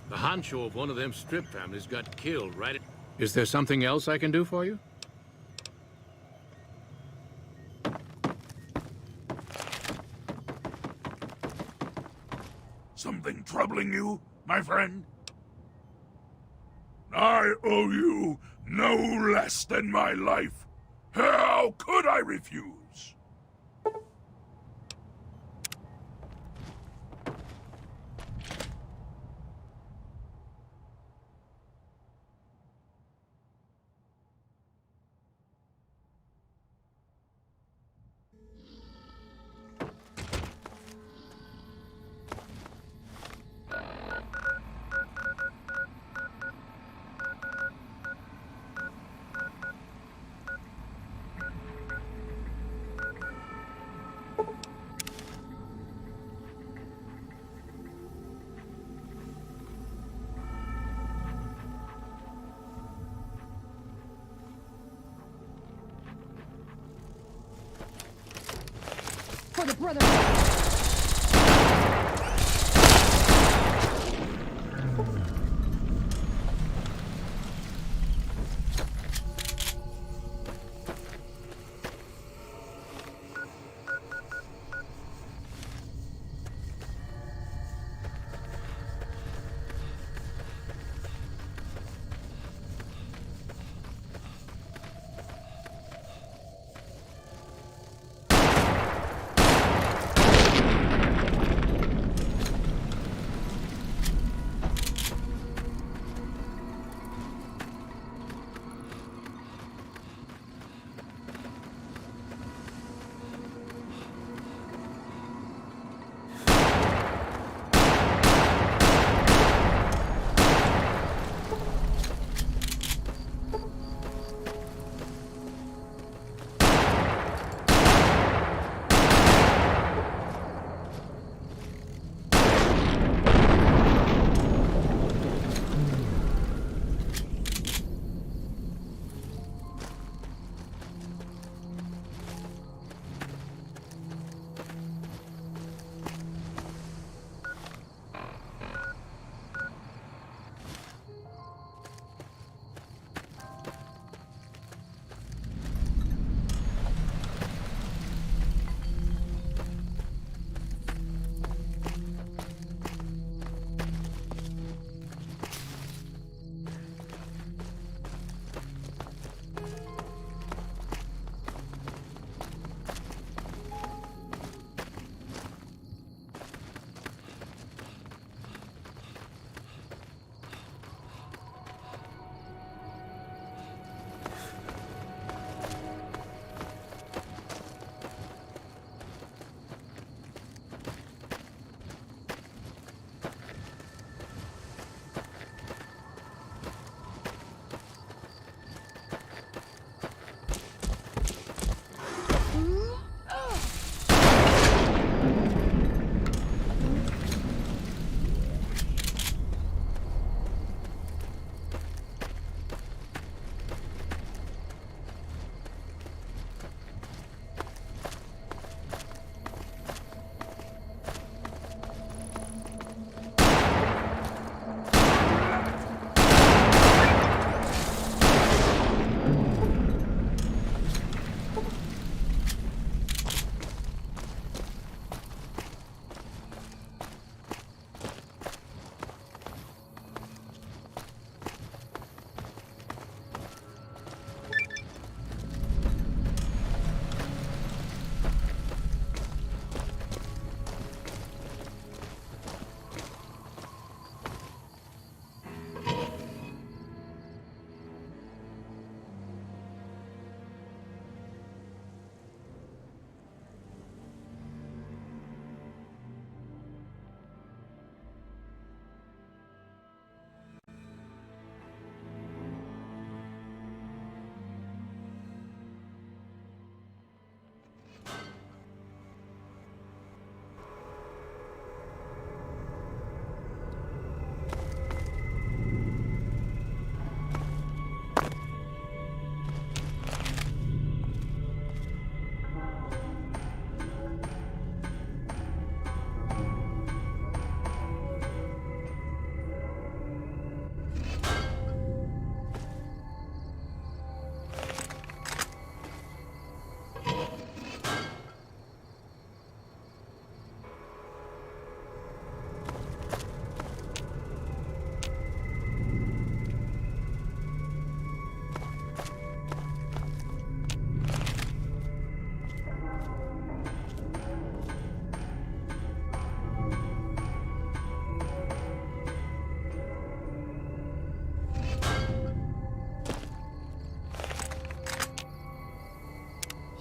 The honcho of one of them strip families got killed, right? Is there something else I can do for you? Something troubling you, my friend? I owe you no less than my life. How could I refuse? For the brotherhood!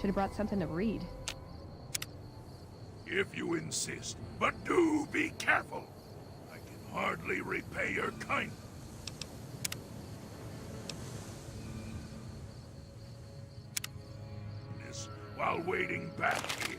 Should have brought something to read. If you insist, but do be careful. I can hardly repay your kindness. While waiting back here.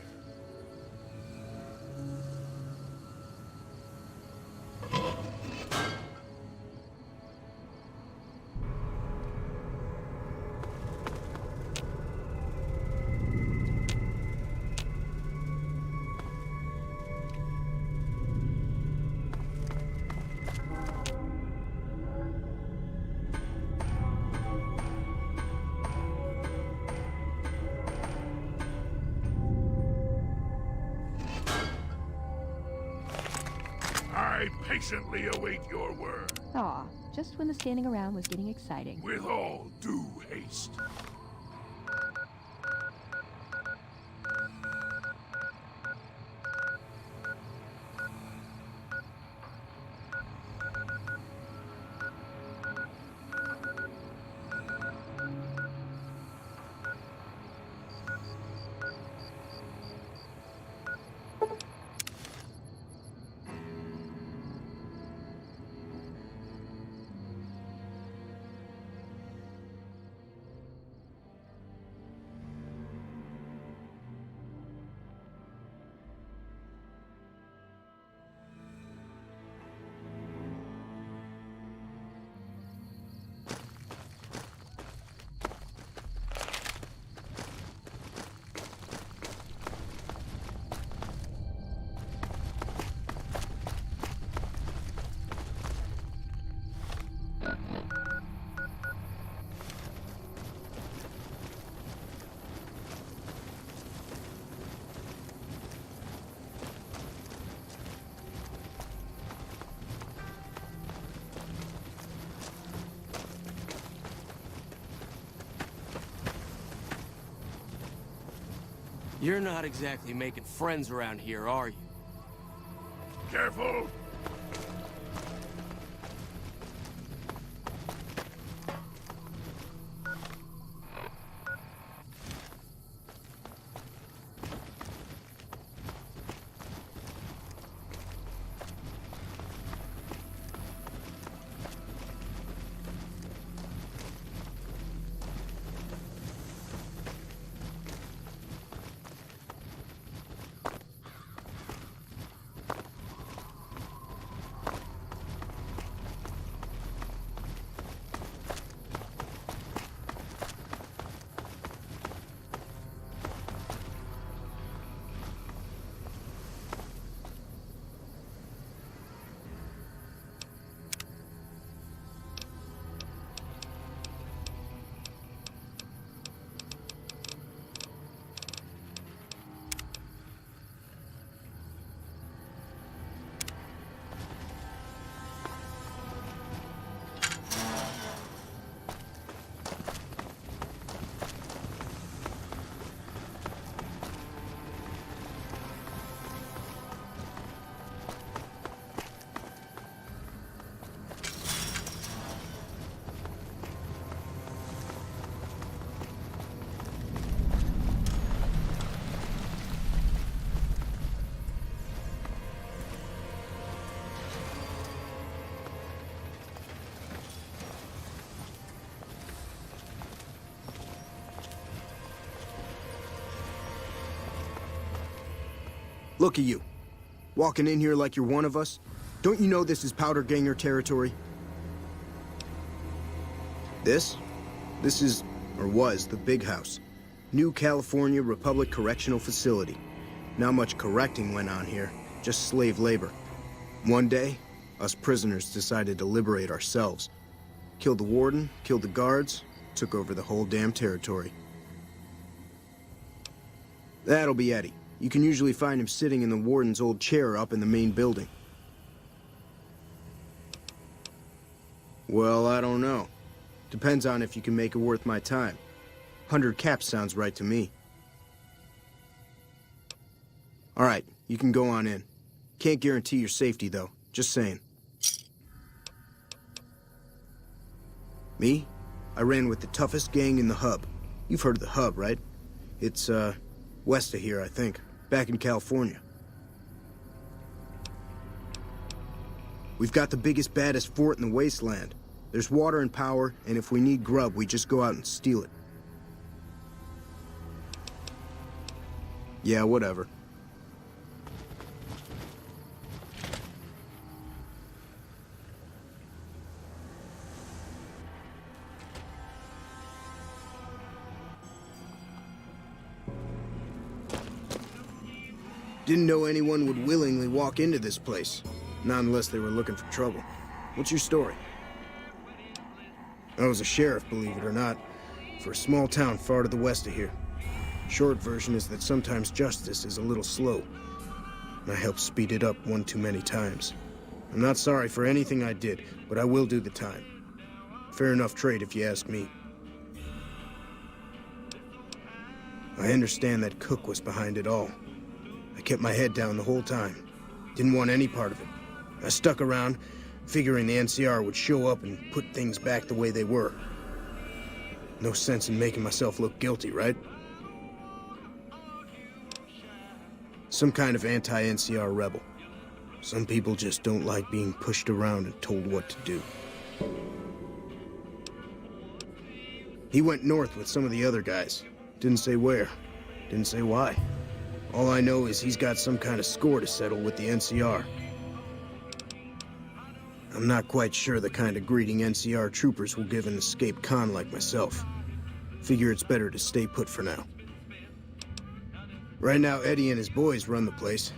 I patiently await your word. Aw, just when the standing around was getting exciting. With all due haste. You're not exactly making friends around here, are you? Careful. Look at you. Walking in here like you're one of us. Don't you know this is powder ganger territory? This is, or was, the Big House. New California Republic Correctional Facility. Not much correcting went on here, just slave labor. One day, us prisoners decided to liberate ourselves. Killed the warden, killed the guards, took over the whole damn territory. That'll be Eddie. You can usually find him sitting in the warden's old chair up in the main building. Well, I don't know. Depends on if you can make it worth my time. 100 caps sounds right to me. All right, you can go on in. Can't guarantee your safety, though. Just saying. Me? I ran with the toughest gang in the Hub. You've heard of the Hub, right? It's, west of here, I think. Back in California. We've got the biggest, baddest fort in the wasteland. There's water and power, and if we need grub, we just go out and steal it. Yeah, whatever. Didn't know anyone would willingly walk into this place. Not unless they were looking for trouble. What's your story? I was a sheriff, believe it or not, for a small town far to the west of here. Short version is that sometimes justice is a little slow. And I helped speed it up one too many times. I'm not sorry for anything I did, but I will do the time. Fair enough trade if you ask me. I understand that Cook was behind it all. I kept my head down the whole time. Didn't want any part of it. I stuck around, figuring the NCR would show up and put things back the way they were. No sense in making myself look guilty, right? Some kind of anti-NCR rebel. Some people just don't like being pushed around and told what to do. He went north with some of the other guys. Didn't say where. Didn't say why. All I know is he's got some kind of score to settle with the NCR. I'm not quite sure the kind of greeting NCR troopers will give an escaped con like myself. Figure it's better to stay put for now. Right now, Eddie and his boys run the place.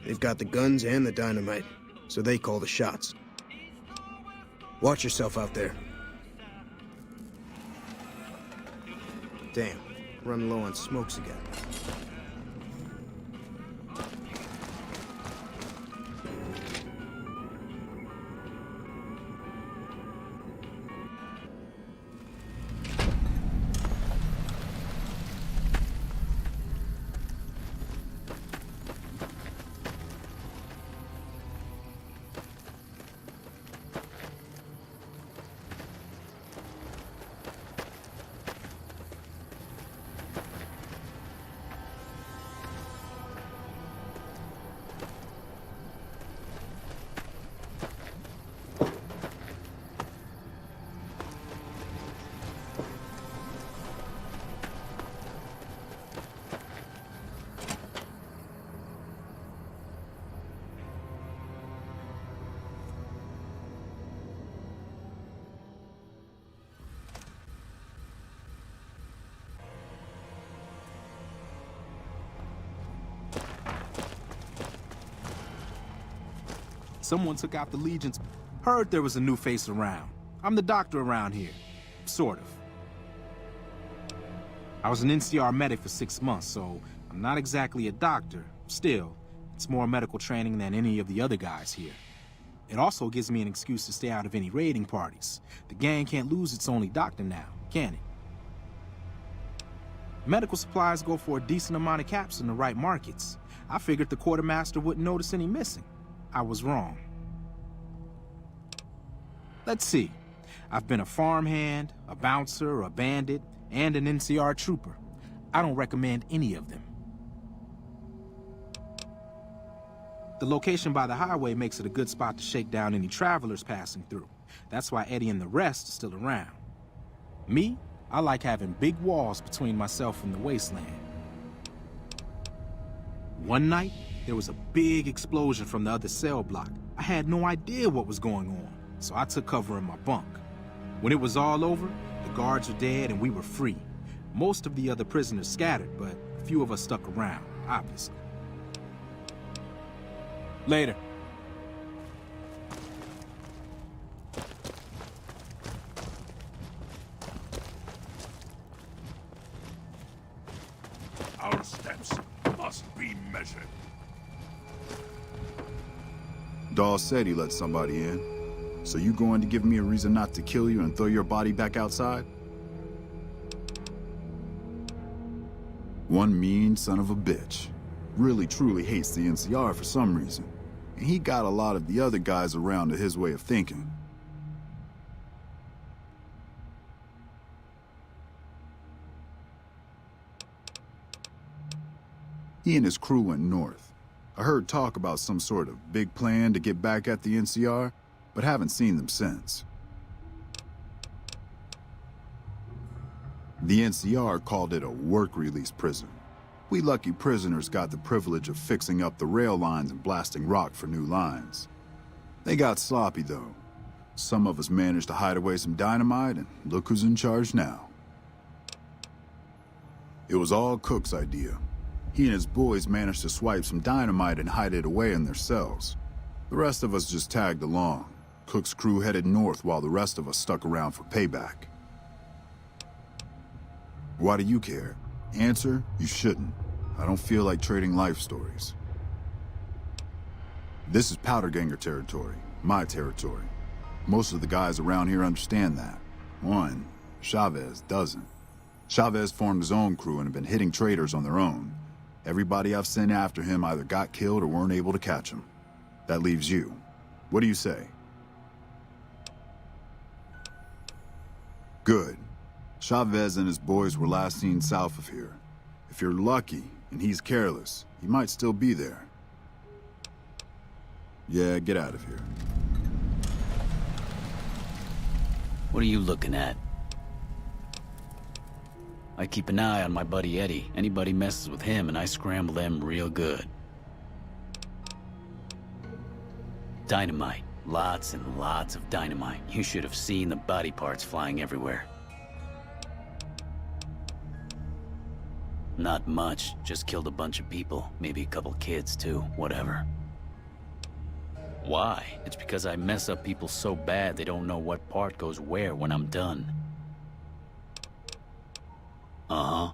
They've got the guns and the dynamite, so they call the shots. Watch yourself out there. Damn, running low on smokes again. Someone took out the Legion's... Heard there was a new face around. I'm the doctor around here. Sort of. I was an NCR medic for 6 months, so I'm not exactly a doctor. Still, it's more medical training than any of the other guys here. It also gives me an excuse to stay out of any raiding parties. The gang can't lose its only doctor now, can it? Medical supplies go for a decent amount of caps in the right markets. I figured the quartermaster wouldn't notice any missing. I was wrong. Let's see. I've been a farmhand, a bouncer, a bandit, and an NCR trooper. I don't recommend any of them. The location by the highway makes it a good spot to shake down any travelers passing through. That's why Eddie and the rest are still around. Me, I like having big walls between myself and the wasteland. One night, there was a big explosion from the other cell block. I had no idea what was going on, so I took cover in my bunk. When it was all over, the guards were dead and we were free. Most of the other prisoners scattered, but a few of us stuck around, obviously. Later. Our steps must be measured. Dawes said he let somebody in. So you going to give me a reason not to kill you and throw your body back outside? One mean son of a bitch. Really truly hates the NCR for some reason. And he got a lot of the other guys around to his way of thinking. He and his crew went north. I heard talk about some sort of big plan to get back at the NCR, but haven't seen them since. The NCR called it a work-release prison. We lucky prisoners got the privilege of fixing up the rail lines and blasting rock for new lines. They got sloppy, though. Some of us managed to hide away some dynamite, and look who's in charge now. It was all Cook's idea. He and his boys managed to swipe some dynamite and hide it away in their cells. The rest of us just tagged along. Cook's crew headed north while the rest of us stuck around for payback. Why do you care? Answer, you shouldn't. I don't feel like trading life stories. This is Powderganger territory, my territory. Most of the guys around here understand that. One, Chavez doesn't. Chavez formed his own crew and have been hitting traitors on their own. Everybody I've sent after him either got killed or weren't able to catch him. That leaves you. What do you say? Good. Chavez and his boys were last seen south of here. If you're lucky, and he's careless, he might still be there. Yeah, get out of here. What are you looking at? I keep an eye on my buddy Eddie. Anybody messes with him and I scramble them real good. Dynamite. Lots and lots of dynamite. You should have seen the body parts flying everywhere. Not much. Just killed a bunch of people. Maybe a couple kids too. Whatever. Why? It's because I mess up people so bad they don't know what part goes where when I'm done. Uh-huh.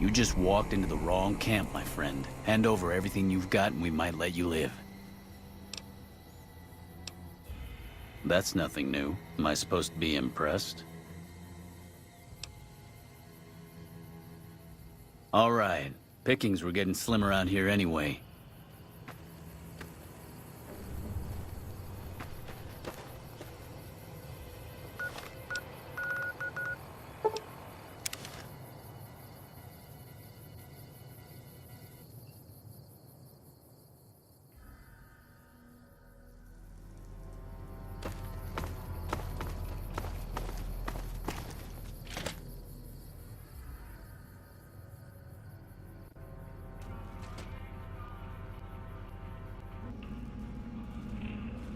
You just walked into the wrong camp, my friend. Hand over everything you've got and we might let you live. That's nothing new. Am I supposed to be impressed? All right. Pickings were getting slim around here anyway.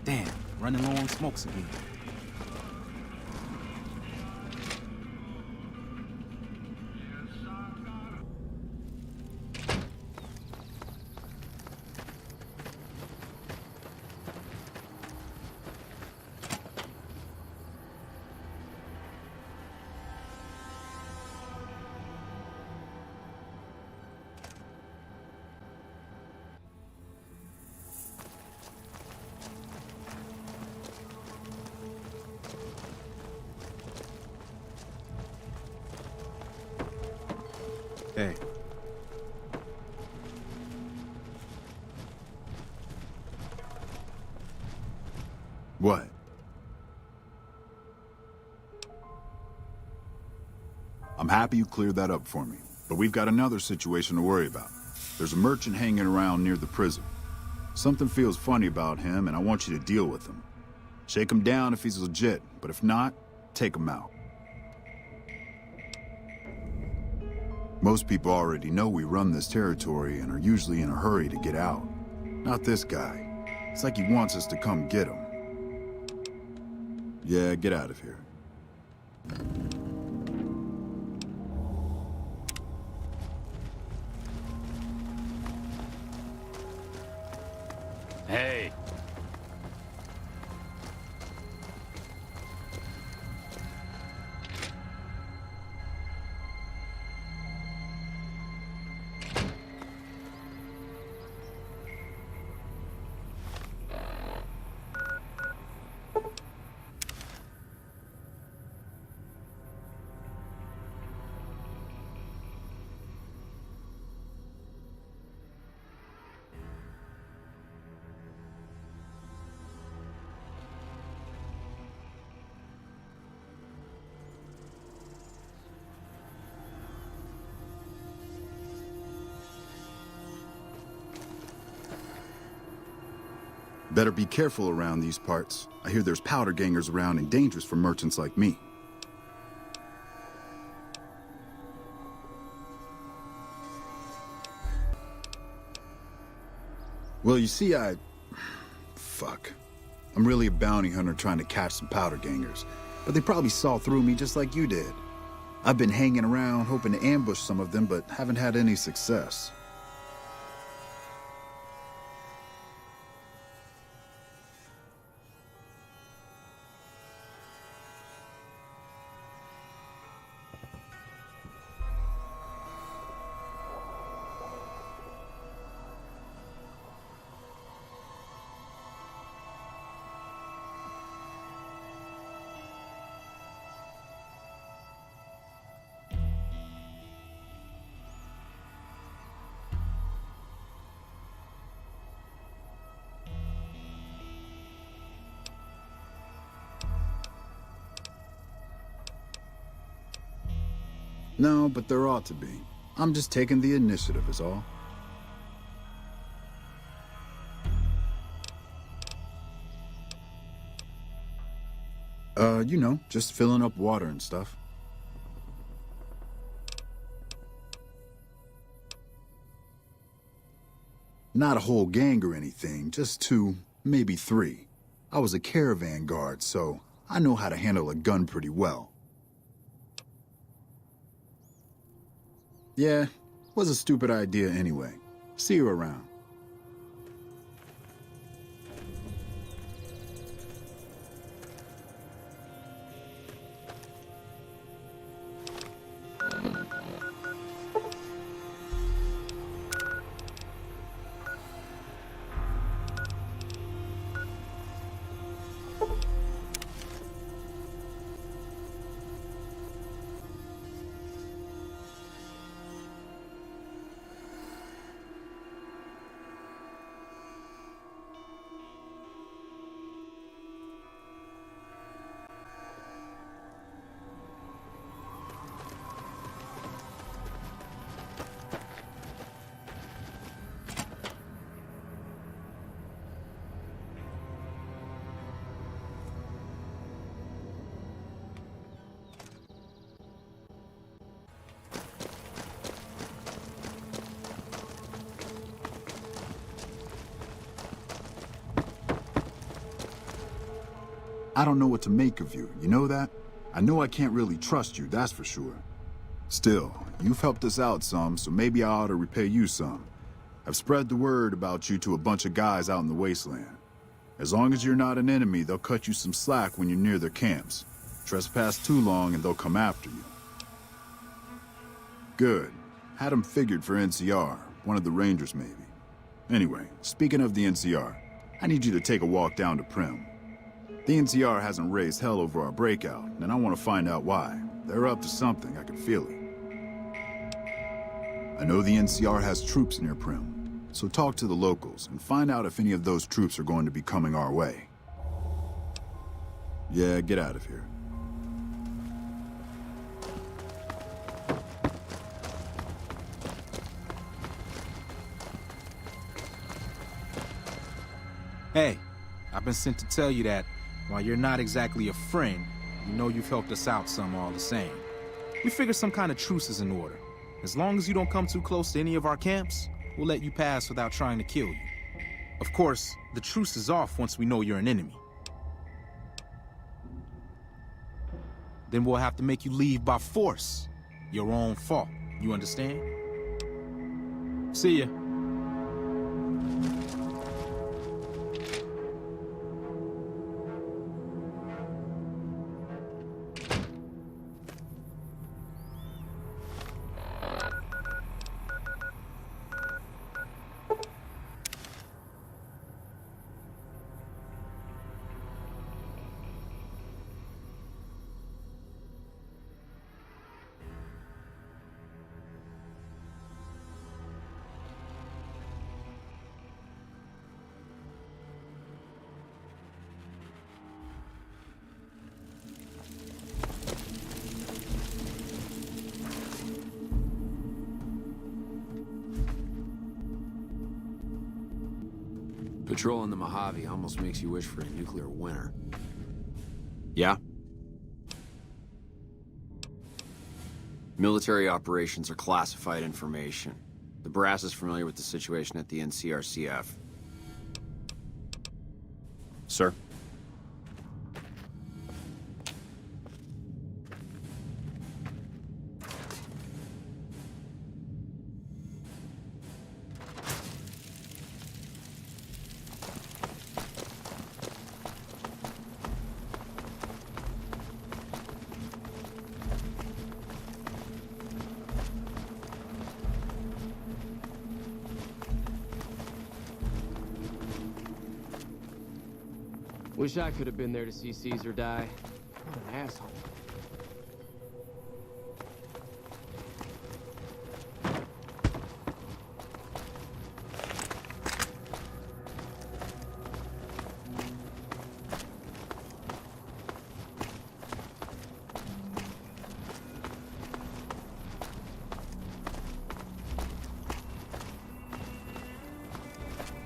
Damn, running low on smokes again. Hey. What? I'm happy you cleared that up for me, but we've got another situation to worry about. There's a merchant hanging around near the prison. Something feels funny about him, and I want you to deal with him. Shake him down if he's legit, but if not, take him out. Most people already know we run this territory and are usually in a hurry to get out. Not this guy. It's like he wants us to come get him. Yeah, get out of here. Hey. Better be careful around these parts. I hear there's powder gangers around and dangerous for merchants like me. Well, you see, Fuck. I'm really a bounty hunter trying to catch some powder gangers, but they probably saw through me just like you did. I've been hanging around hoping to ambush some of them, but haven't had any success. No, but there ought to be. I'm just taking the initiative is all. You know, just filling up water and stuff. Not a whole gang or anything, just 2, maybe 3. I was a caravan guard, so I know how to handle a gun pretty well. Yeah, was a stupid idea anyway. See you around. I don't know what to make of you, you know that? I know I can't really trust you, that's for sure. Still, you've helped us out some, so maybe I ought to repay you some. I've spread the word about you to a bunch of guys out in the wasteland. As long as you're not an enemy, they'll cut you some slack when you're near their camps. Trespass too long and they'll come after you. Good. Had them figured for NCR, one of the Rangers maybe. Anyway, speaking of the NCR, I need you to take a walk down to Prim. The NCR hasn't raised hell over our breakout, and I want to find out why. They're up to something, I can feel it. I know the NCR has troops near Prim, so talk to the locals and find out if any of those troops are going to be coming our way. Yeah, get out of here. Hey, I've been sent to tell you that while you're not exactly a friend, you know you've helped us out some all the same. We figured some kind of truce is in order. As long as you don't come too close to any of our camps, we'll let you pass without trying to kill you. Of course, the truce is off once we know you're an enemy. Then we'll have to make you leave by force. Your own fault. You understand? See ya. Patrolling the Mojave almost makes you wish for a nuclear winter. Yeah? Military operations are classified information. The brass is familiar with the situation at the NCRCF. Sir? Wish I could have been there to see Caesar die. What an asshole.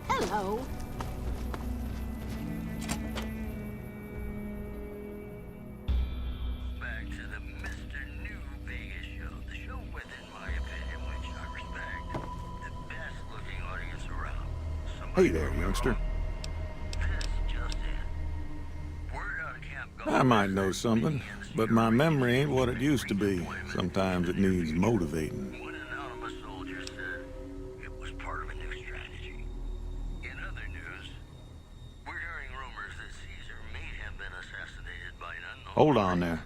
Hello. Back to the Mr. New Vegas show. The show with, in my opinion, which I respect, the best looking audience around. Hey there, youngster. This just in. Word out of camp. I might know something, but my memory ain't what it used to be. Sometimes it needs motivating. One anonymous soldier said it was part of a new strategy. In other news, we're hearing rumors that Caesar may have been assassinated by an unknown. Hold on there.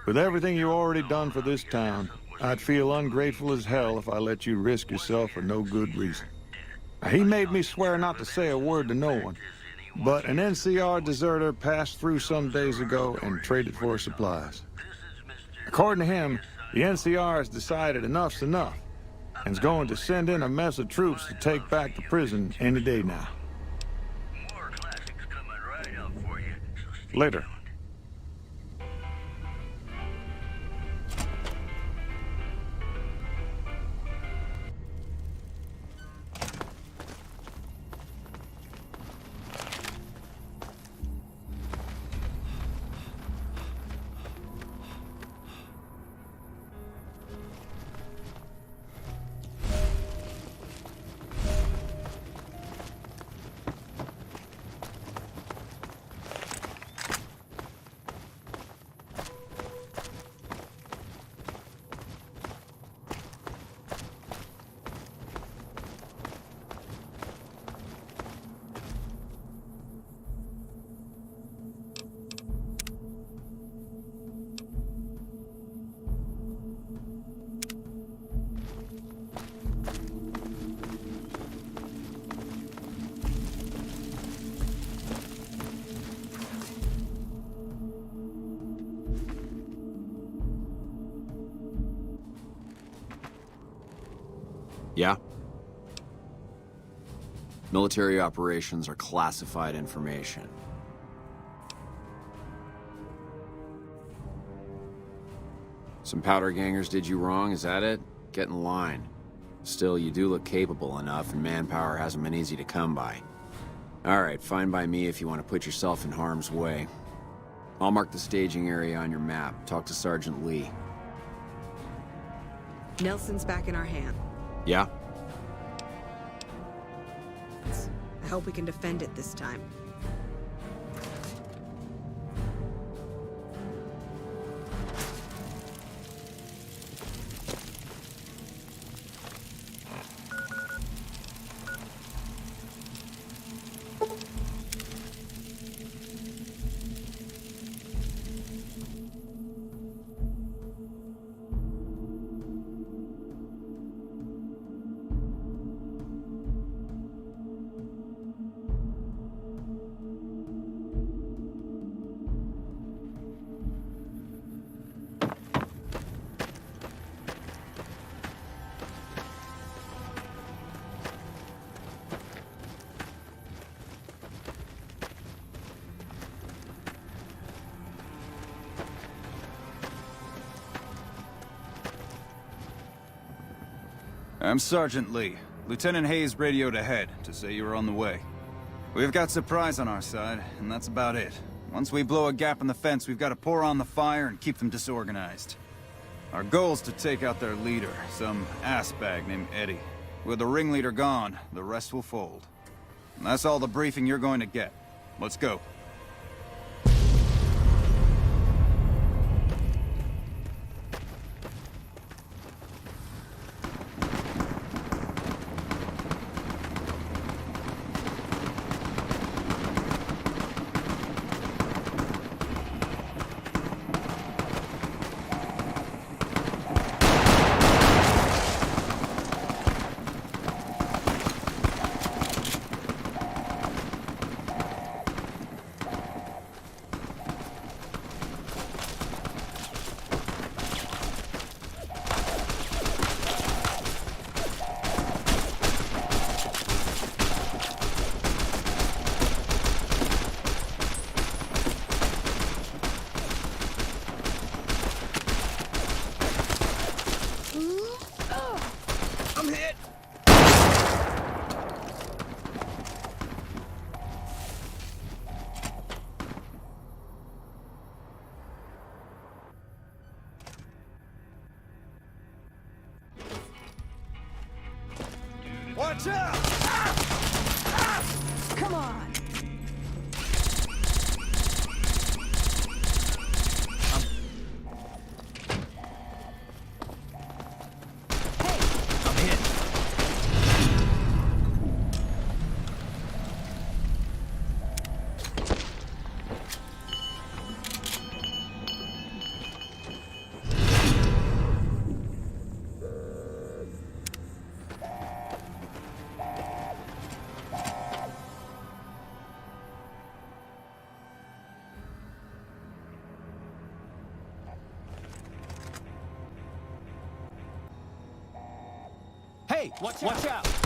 With everything you already done for this town, I'd feel ungrateful as hell if I let you risk yourself for no good reason. He made me swear not to say a word to no one, but an NCR deserter passed through some days ago and traded for supplies. According to him, the NCR has decided enough's enough, and is going to send in a mess of troops to take back the prison any day now. More classics coming right up for you. So stay Later. tuned. Yeah? Military operations are classified information. Some powder gangers did you wrong, is that it? Get in line. Still, you do look capable enough, and manpower hasn't been easy to come by. Alright, fine by me if you want to put yourself in harm's way. I'll mark the staging area on your map. Talk to Sergeant Lee. Nelson's back in our hand. Yeah? I hope we can defend it this time. I'm Sergeant Lee. Lieutenant Hayes radioed ahead to say you were on the way. We've got supplies on our side, and that's about it. Once we blow a gap in the fence, we've got to pour on the fire and keep them disorganized. Our goal's to take out their leader, some assbag named Eddie. With the ringleader gone, the rest will fold. And that's all the briefing you're going to get. Let's go. Watch out! Come on! I'm hit. Hey, watch out!